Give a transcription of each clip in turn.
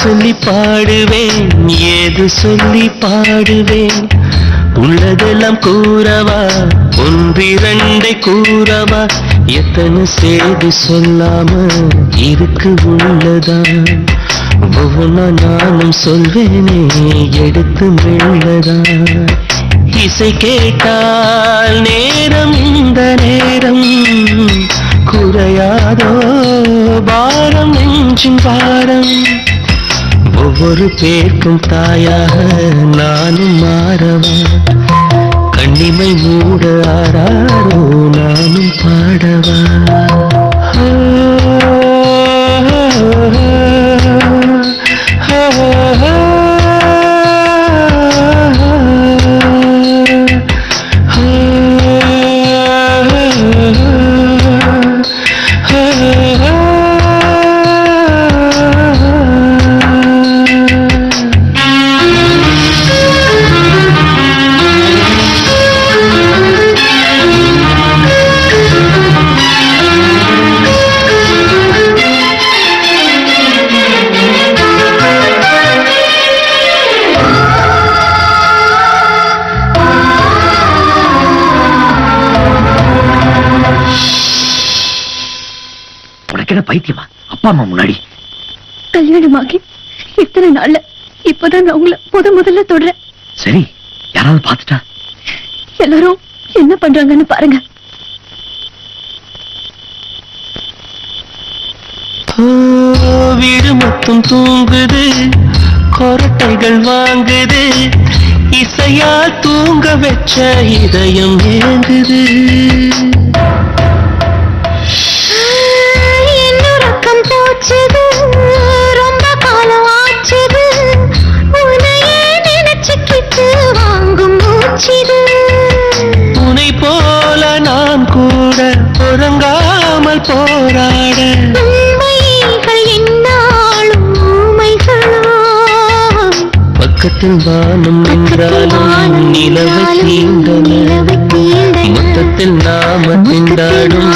சொல்லி பாடுவேன், ஏது சொல்லி பாடுவேன்? உள்ளதெல்லாம் கூறவா, ஒன்றிரண்டை கூறவா? எத்தனை செய்தி சொல்லாம இருக்கு உள்ளதான். ஒவ்வொன்னா நானும் சொல்வேனே எடுத்து மெல்லதான். இசை கேட்டால் நேரம் இந்த நேரம் குறையாதோ பாரம் நெஞ்சின் பாரம். ஒவ்வொரு பேருக்கும் தாயாக நானும் மாறவா? கண்ணிமை மூட ஆராரோ நானும் பாடவா? பைத்தியமா? அப்பா அம்மா முன்னாடி கல்யாணமாகி இத்தனை நாள்ல இப்பதான் நான் உங்களை முதல்ல தொடுறேன். சரி, யாராவது பார்த்துட்டா? எல்லாரும் என்ன பண்றாங்கன்னு பாருங்க. வீடு மட்டும் தூங்குது, கொரட்டைகள் வாங்குது, இசையா தூங்க வச்ச இதயம் ஏங்குது. ரொம்ப காலம் ஆச்சுது, உன்னையே நினைச்சுக்கிட்டு வாங்கும் மூச்சுது. உன்னை போல நான் கூட உறங்காமல் போராட, உண்மைகள் என்னாலும் ஊமைகளா? பக்கத்தில் வானம் நின்றாலும் நிலவை தீண்டல, மொத்தத்தில் நாம திண்டாடும்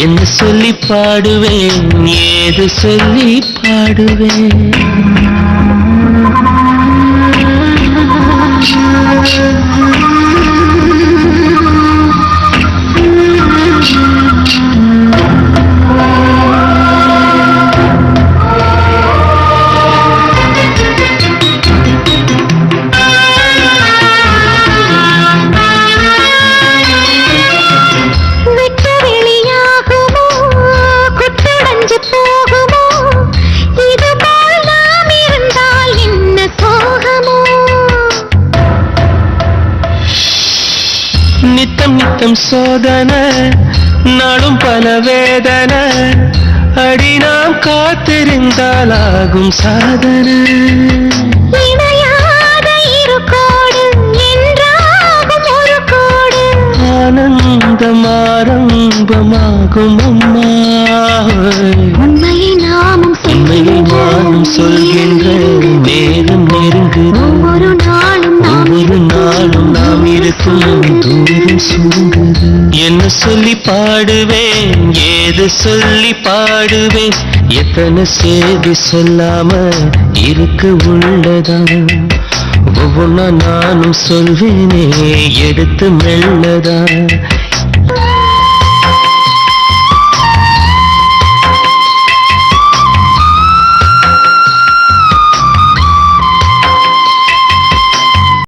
என்ன சொல்லி பாடுவேன், ஏது சொல்லி பாடுவேன்? நித்தம் நித்தம் சோதனை, நாளும் பல வேதனை, அடி நாம் காத்திருந்தால் ஆகும் சாதனை. இணையாத இரு கோடு என்றாகும் ஒரு கோடு, ஆனந்தம் ஆரம்பமாகும் அம்மா. உண்மையை நாமும் சொல்கின்ற நேரம் நெருங்குது. ஒவ்வொரு நாளும் நாம் இருக்கும் தூரம் சுருங்குது. என்ன சொல்லி பாடுவேன், ஏது சொல்லி பாடுவேன்? எத்தனை செய்தி சொல்லாம இருக்கு உள்ளதான். ஒவ்வொன்னா நானும் சொல்வேனே எடுத்து மெல்லதான்.